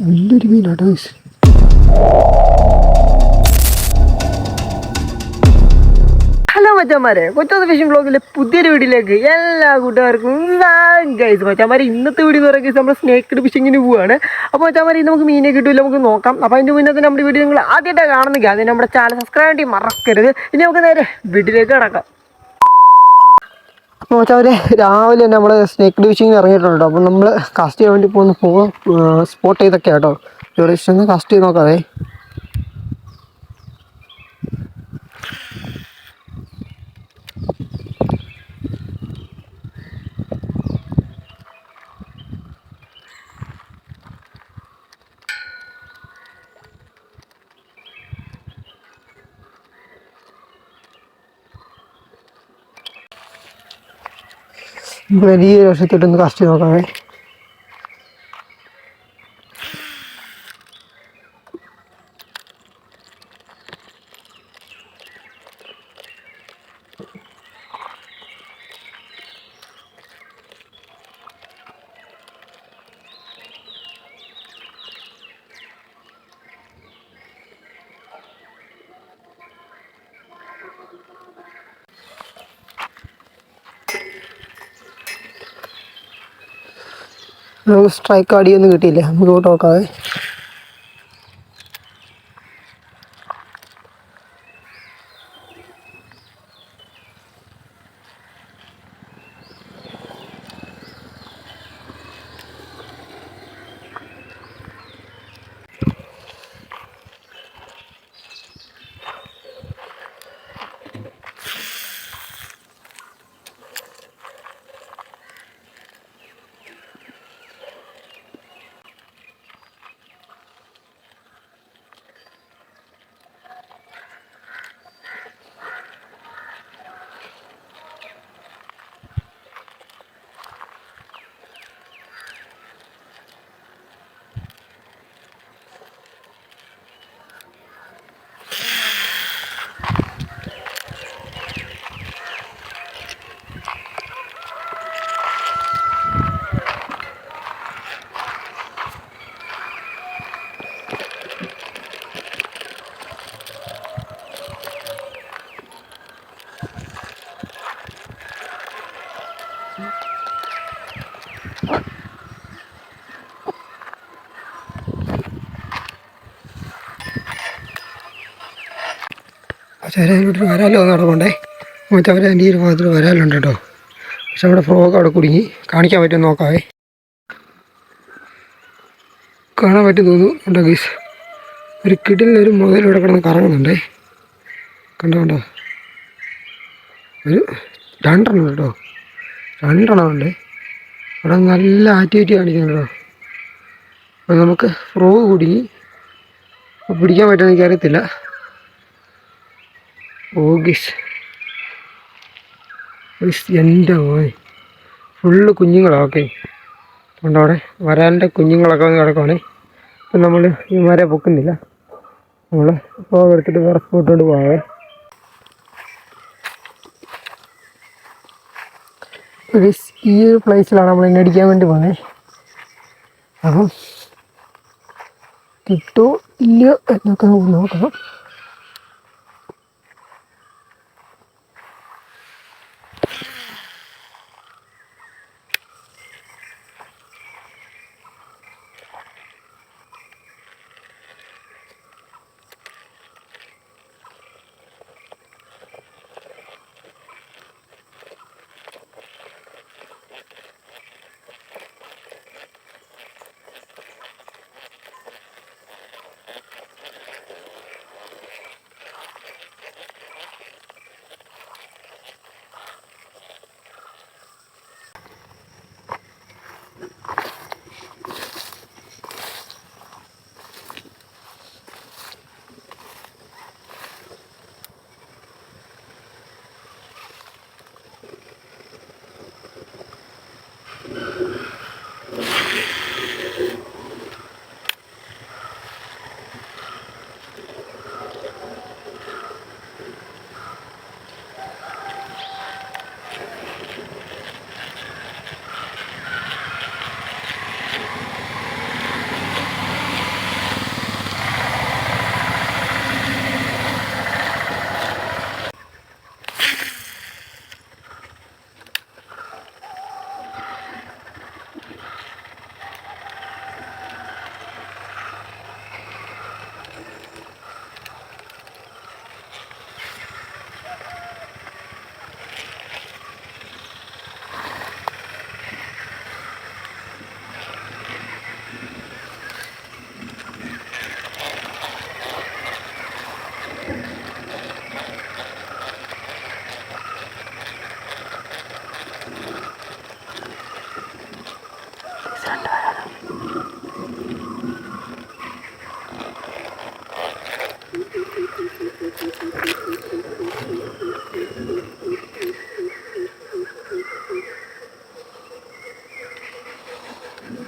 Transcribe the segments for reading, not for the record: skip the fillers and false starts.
വലിയൊരു മീനാട്ടോ guys. Hello മച്ചാന്മാരെ, കൊച്ചോന്ന് phishing ബ്ലോഗിലെ പുതിയൊരു വീഡിയോയിലേക്ക് എല്ലാ കൂട്ടുകാർക്കും ഗൈസ്. മച്ചാന്മാരെ ഇന്നത്തെ വീഡിയോ എന്ന് പറയുന്നത് നമ്മൾ സ്നേക്ക് ഫിഷിങ്ങിന് പോവുകയാണ്. അപ്പോൾ മച്ചാന്മാരെ ഇന്ന് നമുക്ക് മീനെ കിട്ടില്ല, നമുക്ക് നോക്കാം. അപ്പോൾ അതിൻ്റെ മുന്നേ തന്നെ നമ്മുടെ വീഡിയോ നിങ്ങൾ ആദ്യമായിട്ടാണ് കാണുന്നെങ്കിൽ അതിന് നമ്മുടെ ചാനൽ സബ്സ്ക്രൈബ് ചെയ്യാൻ മറക്കരുത്. ഇനി നമുക്ക് നേരെ വീഡിയോയിലേക്ക് കിടക്കാം. അപ്പോൾ മച്ചാന്മാരെ രാവിലെ തന്നെ നമ്മൾ സ്നേക്ക് ഫിഷിങ്ങിന് ഇറങ്ങിയിട്ടുണ്ട്. അപ്പോൾ നമ്മൾ കാസ്റ്റ് ചെയ്യാൻ വേണ്ടി പോകാം സ്പോട്ട് ചെയ്തൊക്കെ കേട്ടോ. ഇവിടെ ഇഷ്ടം കാസ്റ്റ് ചെയ്ത് നോക്കാവേ. വലിയ വശത്തോട്ടൊന്ന് കാസ്റ്റ് ചെയ്ത് നോക്കാവേ. നമുക്ക് സ്ട്രൈക്ക് അടിയൊന്നും കിട്ടിയില്ല, നമുക്ക് ഇങ്ങോട്ട് നോക്കാവേ. പക്ഷേ അതിലോട്ട് വരാലോ നടക്കണ്ടേ. മറ്റവരെ എൻ്റെ ഈ ഒരു ഭാഗത്തിൽ വരാലുണ്ട് കേട്ടോ. പക്ഷെ അവിടെ ഫ്രോഗ് അവിടെ കുടുങ്ങി. കാണിക്കാൻ പറ്റും നോക്കാവേ. കാണാൻ പറ്റും തോന്നുന്നു. ഉണ്ടോ ഗീസ്, ഒരു കിടിലൊരു മുതൽ ഇവിടെ കിടന്ന് കറങ്ങുന്നുണ്ടേ. കണ്ടോ ഒരു രണ്ടെണ്ണം കേട്ടോ, രണ്ടെണ്ണം ഉണ്ട് അവിടെ. നല്ല ആക്ടിവിറ്റി കാണിക്കുന്നു കേട്ടോ. അപ്പോൾ നമുക്ക് ഫ്രോഗ് കുടുങ്ങി, പിടിക്കാൻ പറ്റുമെന്ന് എനിക്കറിയത്തില്ല. ഓഗീസ് എൻ്റെ മോനെ ഫുള്ള് കുഞ്ഞുങ്ങളാണ്. ഓക്കെ അതുകൊണ്ട് അവിടെ വരാലിൻ്റെ കുഞ്ഞുങ്ങളൊക്കെ വന്ന് കിടക്കുവാണേ. അപ്പം നമ്മൾ ഈ മരം പൊക്കുന്നില്ല, നമ്മൾ ഫ്രോഗ് എടുത്തിട്ട് വേറെ സ്പോട്ടോട്ട് പോകാവേ. ഈ ഒരു പ്ലേസിലാണ് നമ്മൾ എന്നെ അടിക്കാൻ വേണ്ടി പോകുന്നത്. അപ്പം കിട്ടുമോ ഇല്ലയോ എന്നൊക്കെ നമുക്ക് നോക്കണം.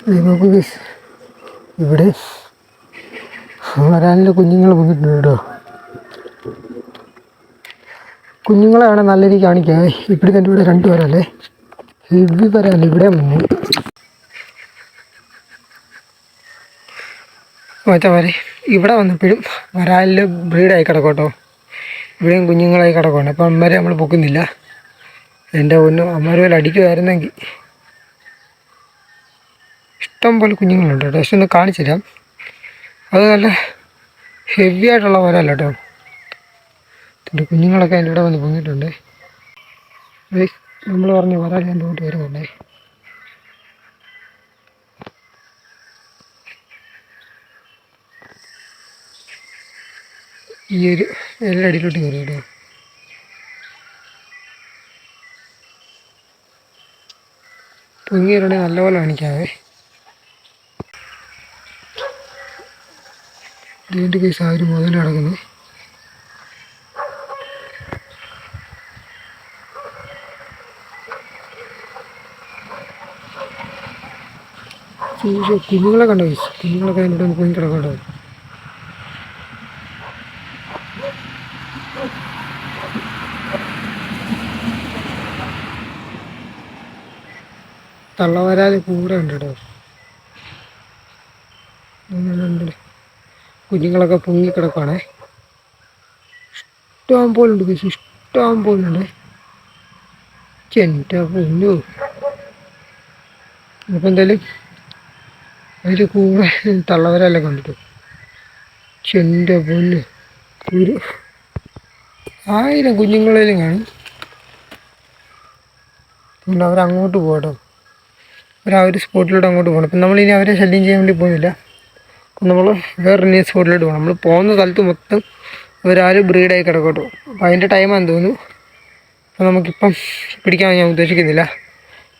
നോക്കൂ ഗൈസ്, ഇവിടെ വരാലിൻ്റെ കുഞ്ഞുങ്ങൾ വന്നിട്ടുണ്ട് കേട്ടോ. കുഞ്ഞുങ്ങളെയാണ് നല്ല രീതിക്ക് കാണിക്കാം. ഇവിടെ തന്നെ ഇവിടെ 2 വരാലേ, ഹെവി വരാല് ഇവിടെ വന്നു. മറ്റേ ഇവിടെ വന്നപ്പോഴും വരാലിൽ ബ്രീഡായി കിടക്കും കേട്ടോ. ഇവിടെയും കുഞ്ഞുങ്ങളായി കിടക്കുവാണ്. അപ്പം അമ്മമാരെ നമ്മൾ പൊക്കുന്നില്ല. എൻ്റെ ഒന്നും അമ്മമാരെ പോലെ അടിക്കുമായിരുന്നെങ്കിൽ. ഇഷ്ടം പോലെ കുഞ്ഞുങ്ങളുണ്ട് കേട്ടോ. പക്ഷെ ഒന്ന് കാണിച്ചു തരാം. അത് നല്ല ഹെവി ആയിട്ടുള്ള വരാല്ല കേട്ടോ. കുഞ്ഞുങ്ങളൊക്കെ അതിൻ്റെ ഇവിടെ വന്ന് പൊങ്ങിയിട്ടുണ്ട്. നമ്മൾ പറഞ്ഞ് വരാൽ ഞാൻ പോയിട്ട് വരുന്നുണ്ടേ. ഈ ഒരു എല്ലാ അടിയിലോട്ട് കയറി കേട്ടോ. പൊങ്ങിയിട്ടുണ്ടെങ്കിൽ നല്ലപോലെ കാണിക്കാവേ. ഇതിൻ്റെ കേസ് ആ ഒരു മുതൽ കിടക്കുന്നത്. കുഞ്ഞുങ്ങളെ കണ്ടോ കേസ്, കുഞ്ഞുങ്ങളൊക്കെ അതിൻ്റെ ഒന്ന് പൊങ്ങി കിടക്കണ്ടോ. തള്ളവരാൽ കൂടെ ഉണ്ട് കേട്ടോ. കുഞ്ഞുങ്ങളൊക്കെ പൊങ്ങിക്കിടക്കുവാണേ. ഇഷ്ടം പോലുണ്ട് കേസ്, ഇഷ്ടം പോലുണ്ട്. എൻ്റെ പൊന്നു. അപ്പം എന്തായാലും അതിൽ കൂടെ തള്ളവരല്ലേ കണ്ടിട്ടു. എൻ്റെ പൊന്ന്, ഒരു 1000 കുഞ്ഞുങ്ങളേലും കാണും. പിന്നെ അവരങ്ങോട്ട് പോകട്ടോ. ആ ഒരു സ്പോട്ടിലോട്ട് അങ്ങോട്ട് പോകണം. അപ്പം നമ്മളിനി അവരെ ശല്യം ചെയ്യാൻ വേണ്ടി പോകുന്നില്ല. അപ്പം നമ്മൾ വേറൊരു സ്പോട്ടിലോട്ട് പോകണം. നമ്മൾ പോകുന്ന സ്ഥലത്ത് മൊത്തം അവരാരും ബ്രീഡായി കിടക്കട്ടോ. അപ്പോൾ അതിൻ്റെ ടൈമാണെന്ന് തോന്നുന്നു. അപ്പോൾ നമുക്കിപ്പം പിടിക്കാൻ ഞാൻ ഉദ്ദേശിക്കുന്നില്ല.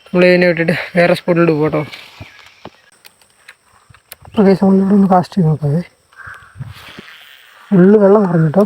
നമ്മൾ ഇതിനെ വിട്ടിട്ട് വേറെ സ്പോട്ടിലോട്ട് പോകട്ടോ. ഓക്കെ, നമ്മളിവിടെ ഒന്ന് കാസ്റ്റ് ചെയ്ത് നോക്കാവേ. ഫുള്ള് വെള്ളം നിറഞ്ഞു കേട്ടോ.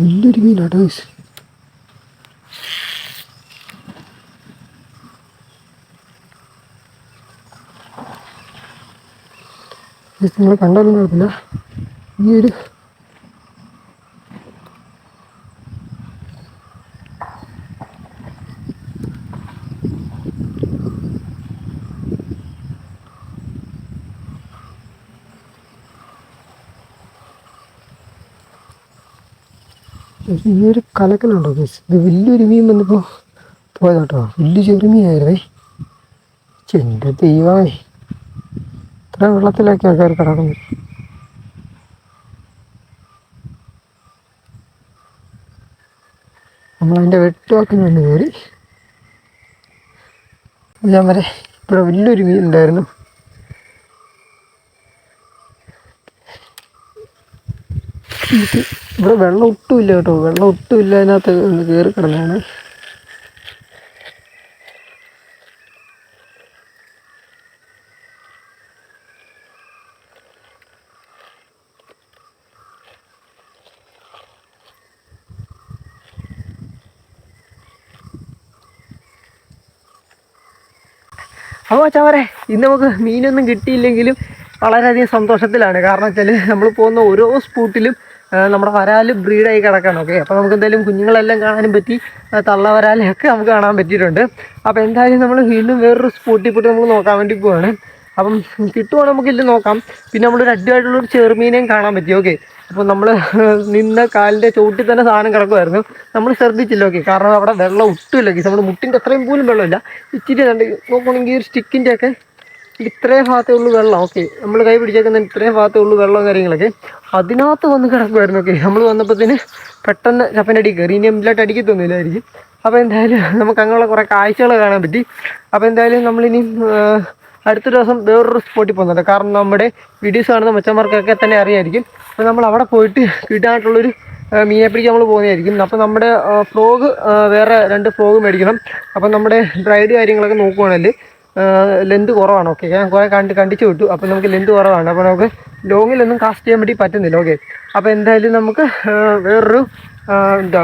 വലിയൊരു മീനാട്ടോ ഗൈസ്. നിങ്ങൾ കണ്ടാലും കുഴപ്പമില്ല. ഈ ഒരു കലക്കലുണ്ടോ ഗൈസ്. ഇത് വലിയൊരു മീൻ വന്നപ്പോൾ പോയതാട്ടോ. വലിയ ചെറുമീനായിരുന്നേ. എൻ്റെ ദൈവമേ, ഇത്ര വെള്ളത്തിലൊക്കെ ആൾക്കാർ കിടക്കുന്നു. നമ്മളതിൻ്റെ വെട്ടുവാക്കിന് വന്ന് കയറി. ഞാൻ വരെ ഇവിടെ വലിയൊരു മീൻ ഉണ്ടായിരുന്നു. ഇവിടെ വെള്ളം ഒട്ടുമില്ല കേട്ടോ. വെള്ളം ഒട്ടുമില്ല, അതിനകത്ത് ഒന്ന് കയറി കിടന്നാണ്. അപ്പോൾ ചവരെ, ഇന്ന് നമുക്ക് മീനൊന്നും കിട്ടിയില്ലെങ്കിലും വളരെയധികം സന്തോഷത്തിലാണ്. കാരണം വെച്ചാൽ നമ്മൾ പോകുന്ന ഓരോ സ്പോട്ടിലും നമ്മുടെ വരാൽ ബ്രീഡായി കിടക്കണം. ഓക്കെ, അപ്പോൾ നമുക്ക് എന്തായാലും കുഞ്ഞുങ്ങളെല്ലാം കാണാനും പറ്റി, തള്ള വരാലൊക്കെ നമുക്ക് കാണാൻ പറ്റിയിട്ടുണ്ട്. അപ്പോൾ എന്തായാലും നമ്മൾ വീണ്ടും വേറൊരു സ്പോട്ടിൽ പോയിട്ട് നമുക്ക് നോക്കാൻ വേണ്ടി പോവാണ്. അപ്പം കിട്ടുവാണെങ്കിൽ നമുക്ക് ഇല്ല നോക്കാം. പിന്നെ നമ്മളൊരു അടിപൊളിയായിട്ടുള്ളൊരു ചെറുമീനെയും കാണാൻ പറ്റി. ഓക്കെ, അപ്പോൾ നമ്മൾ നിന്ന കാലിൻ്റെ ചവിട്ടിൽ തന്നെ സാധനം കിടക്കുമായിരുന്നു, നമ്മൾ ശ്രദ്ധിച്ചില്ല. ഓക്കെ, കാരണം അവിടെ വെള്ളം ഒട്ടുമില്ല ഗീസ്, നമ്മുടെ മുട്ടിൻ്റെ അത്രയും പോലും വെള്ളമില്ല. ഇച്ചിരി കണ്ട് നോക്കുകയാണെങ്കിൽ ഒരു സ്റ്റിക്കിൻ്റെ ഒക്കെ ഇത്രയും ഭാഗത്തേ ഉള്ളൂ വെള്ളം. ഓക്കെ, നമ്മൾ കൈ പിടിച്ചേക്കുന്ന ഇത്രയും ഭാഗത്തേ ഉള്ളൂ വെള്ളവും കാര്യങ്ങളൊക്കെ, അതിനകത്ത് വന്ന് കിടക്കുമായിരുന്നു. ഓക്കെ, നമ്മൾ വന്നപ്പോഴത്തേന് പെട്ടെന്ന് ചപ്പനടി കയറി, ഇനി എംബ്ലായിട്ട് അടിക്കത്തൊന്നുമില്ലായിരിക്കും. അപ്പോൾ എന്തായാലും നമുക്ക് അങ്ങനെയുള്ള കുറേ കാഴ്ചകൾ കാണാൻ പറ്റി. അപ്പോൾ എന്തായാലും നമ്മളിനി അടുത്ത ദിവസം വേറൊരു സ്പോട്ടിൽ പോകുന്നുണ്ട്. കാരണം നമ്മുടെ വീഡിയോസ് കാണുന്ന മച്ചന്മാർക്കൊക്കെ തന്നെ അറിയായിരിക്കും. അപ്പോൾ നമ്മൾ അവിടെ പോയിട്ട് കിട്ടാനായിട്ടുള്ളൊരു മീനെ പിടിക്കാൻ നമ്മൾ പോകുന്നതായിരിക്കും. അപ്പോൾ നമ്മുടെ ഫ്രോഗ് വേറെ 2 ഫ്രോഗ് മേടിക്കണം. അപ്പോൾ നമ്മുടെ ബ്രൈഡ് കാര്യങ്ങളൊക്കെ നോക്കുവാണെങ്കിൽ ലെന്ത് കുറവാണ്. ഓക്കെ, ഞാൻ കുറേ കണ്ടിച്ച് വിട്ടു. അപ്പോൾ നമുക്ക് ലെന്ത് കുറവാണ്, അപ്പോൾ നമുക്ക് ലോങ്ങിലൊന്നും കാസ്റ്റ് ചെയ്യാൻ വേണ്ടി പറ്റുന്നില്ല. ഓക്കെ, അപ്പോൾ എന്തായാലും നമുക്ക് വേറൊരു എന്താ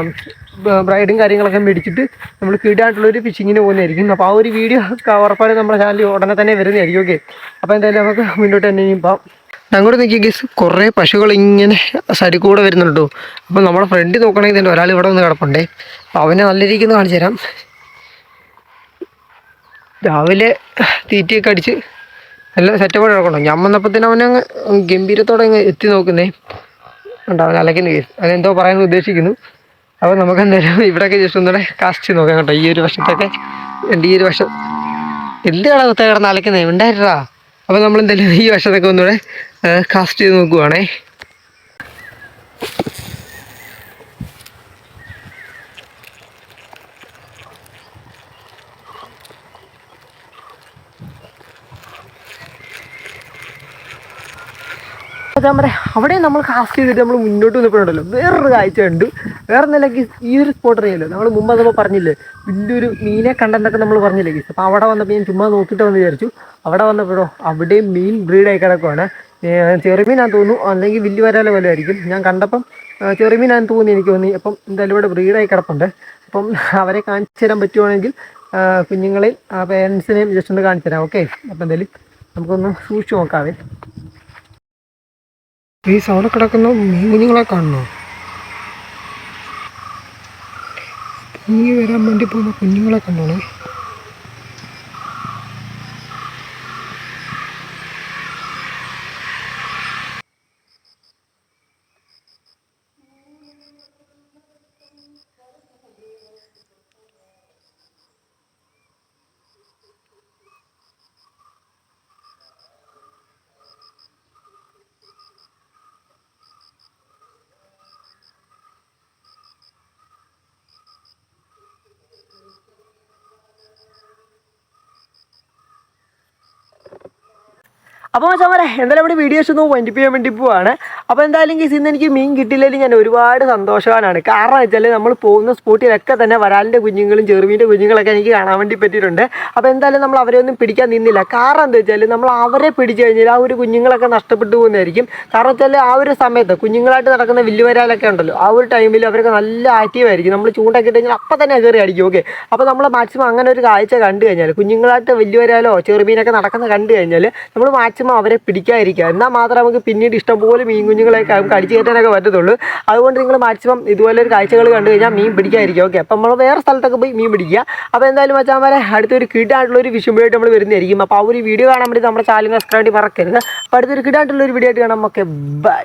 ബ്രൈഡും കാര്യങ്ങളൊക്കെ മേടിച്ചിട്ട് നമ്മൾ കീടായിട്ടുള്ളൊരു ഫിഷിങ്ങിന് പോകുന്നതായിരിക്കും. അപ്പോൾ ആ ഒരു വീഡിയോ ഉറപ്പായും നമ്മുടെ ചാനലിൽ ഉടനെ തന്നെ വരുന്നതായിരിക്കും. ഓക്കെ, അപ്പോൾ എന്തായാലും നമുക്ക് മുന്നോട്ട് തന്നെ ഇനിയും പോകാം. അങ്ങോട്ട് നോക്കിയ ഗീസ് കുറേ പശുക്കൾ ഇങ്ങനെ സൈഡിൽ കൂടെ വരുന്നുണ്ടോ. അപ്പോൾ നമ്മുടെ ഫ്രണ്ട് നോക്കണമെങ്കിൽ തന്നെ ഒരാൾ ഇവിടെ വന്ന് കിടപ്പുണ്ടേ. അപ്പോൾ അവനെ നല്ല രീതിക്ക് ഒന്ന് കാണിച്ചു തരാം. രാവിലെ തീറ്റയൊക്കെ അടിച്ച് നല്ല സെറ്റപ്പോടെ കിടക്കണ്ടോ. ഞാൻ വന്നപ്പോഴത്തേനും അവനങ്ങ് ഗംഭീരത്തോടെ അങ്ങ് എത്തി നോക്കുന്നേ ഉണ്ടാവും അലക്കുന്ന കേസ്. അതെന്തോ പറയാൻ ഉദ്ദേശിക്കുന്നു. അപ്പോൾ നമുക്ക് എന്തായാലും ഇവിടെയൊക്കെ ജസ്റ്റ് ഒന്നുകൂടെ കാസ്റ്റ് നോക്കാം കേട്ടോ. ഈ ഒരു വശത്തൊക്കെ ഈ ഒരു വശം എന്താണ് കുത്ത കിടന്ന് അലക്കുന്നത് ഉണ്ടായിരുന്നാ. അപ്പോൾ നമ്മളെന്തായാലും ഈ വശത്തൊക്കെ ഒന്നുകൂടെ കാസ്റ്റ് ചെയ്ത് നോക്കുവാണേ. അവിടെ നമ്മൾ കാസ്റ്റ് ചെയ്തിട്ട് നമ്മൾ മുന്നോട്ട് വന്നപ്പോഴുണ്ടല്ലോ വേറൊരു കാഴ്ച ഉണ്ട്. വേറെ നിലയ്ക്ക് ഈ ഒരു സ്പോട്ട് അറിയാമല്ലോ, നമ്മൾ മുമ്പ് നമ്മൾ പറഞ്ഞില്ലേ വലിയൊരു മീനെ കണ്ടെന്നൊക്കെ നമ്മൾ പറഞ്ഞില്ലേ ഗീസ്. അപ്പോൾ അവിടെ വന്നപ്പോൾ ഞാൻ ചുമ്മാ നോക്കിയിട്ട് വന്ന് വിചാരിച്ചു. അവിടെ വന്നപ്പോഴോ അവിടെയും മീൻ ബ്രീഡായി കിടക്കുവാണ്. ചെറുമീനാന്ന് തോന്നുന്നു, അല്ലെങ്കിൽ വലിയ വരാല പോലെ ആയിരിക്കും. ഞാൻ കണ്ടപ്പം ചെറുമീനാന്ന് തോന്നി, എനിക്ക് തോന്നി. അപ്പം എന്തായാലും ഇവിടെ ബ്രീഡായി കിടപ്പുണ്ട്. അപ്പം അവരെ കാണിച്ചു തരാൻ പറ്റുവാണെങ്കിൽ കുഞ്ഞുങ്ങളെയും പേരൻസിനെയും ജസ്റ്റ് ഒന്ന് കാണിച്ചു തരാം. ഓക്കെ, അപ്പോൾ എന്തായാലും നമുക്കൊന്ന് സൂക്ഷിച്ച് നോക്കാവേ. ഈ അവിടെ കിടക്കുന്ന മീൻ കുഞ്ഞുങ്ങളെ കാണണോ? ഈ വരാൻ വേണ്ടി പോകുന്ന കുഞ്ഞുങ്ങളെ കണ്ടോണേ. അപ്പോൾ മച്ചാമാരെ എന്തായാലും ഇവിടെ വീഡിയോസ് ഒന്ന് വൈൻഡപ്പ് ചെയ്യാൻ വേണ്ടി പോവാണ്. അപ്പോൾ എന്തായാലും കേസ് ഇന്ന് എനിക്ക് മീൻ കിട്ടിയില്ലെങ്കിൽ ഞാൻ ഒരുപാട് സന്തോഷവാനാണ്. കാരണം വെച്ചാൽ നമ്മൾ പോകുന്ന സ്പോട്ടിലൊക്കെ തന്നെ വരാലിൻ്റെ കുഞ്ഞുങ്ങളും ചെറുമീൻ്റെ കുഞ്ഞുങ്ങളൊക്കെ എനിക്ക് കാണാൻ വേണ്ടി പറ്റിയിട്ടുണ്ട്. അപ്പോൾ എന്തായാലും നമ്മൾ അവരെ ഒന്നും പിടിക്കാൻ നിന്നില്ല. കാരണം എന്താ വെച്ചാൽ നമ്മൾ അവരെ പിടിച്ചു കഴിഞ്ഞാൽ ആ ഒരു കുഞ്ഞുങ്ങളൊക്കെ നഷ്ടപ്പെട്ടു പോകുന്നതായിരിക്കും. കാരണം വെച്ചാൽ ആ ഒരു സമയത്ത് കുഞ്ഞുങ്ങളായിട്ട് നടക്കുന്ന വലിയ വരാലൊക്കെ ഉണ്ടല്ലോ, ആ ഒരു ടൈമിൽ അവരൊക്കെ നല്ല ആക്റ്റീവായിരിക്കും. നമ്മൾ ചൂണ്ടൊക്കെ ഇട്ട് കഴിഞ്ഞാൽ അപ്പം തന്നെ കയറി അടിക്കും. ഓക്കെ, അപ്പോൾ നമ്മൾ മാക്സിമം അങ്ങനെ ഒരു കാഴ്ച കണ്ടു കഴിഞ്ഞാൽ കുഞ്ഞുങ്ങളായിട്ട് വലിയ വരാലോ ചെറുമീനൊക്കെ നടക്കുന്ന കണ്ടു കഴിഞ്ഞാൽ നമ്മൾ മാക്സിമം അവരെ പിടിക്കാതിരിക്കുക. എന്നാൽ മാത്രമേ നമുക്ക് പിന്നീട് ഇഷ്ടംപോലെ മീൻ കുഞ്ഞുങ്ങളെയൊക്കെ അടിച്ചു കയറ്റാനൊക്കെ പറ്റത്തുള്ളൂ. അതുകൊണ്ട് നിങ്ങൾ മാക്സിമം ഇതുപോലെ ഒരു കാഴ്ചകൾ കണ്ടു കഴിഞ്ഞാൽ മീൻ പിടിക്കാതിരിക്കുക. ഓക്കെ, അപ്പം നമ്മൾ വേറെ സ്ഥലത്തൊക്കെ പോയി മീൻ പിടിക്കുക. അപ്പോൾ എന്തായാലും മച്ചാന്മാരെ അടുത്തൊരു കിടായിട്ടുള്ളൊരു വിഷുമ്പോഴായിട്ട് നമ്മൾ വരുന്നതായിരിക്കും. അപ്പോൾ ആ ഒരു വീഡിയോ കാണാൻ വേണ്ടി നമ്മുടെ ചാനൽ സബ്സ്ക്രൈബ് മറക്കരുത്. അപ്പോൾ അടുത്തൊരു കിടായിട്ടുള്ളൊരു വീഡിയോ ആയിട്ട് കാണാം. Okay, by.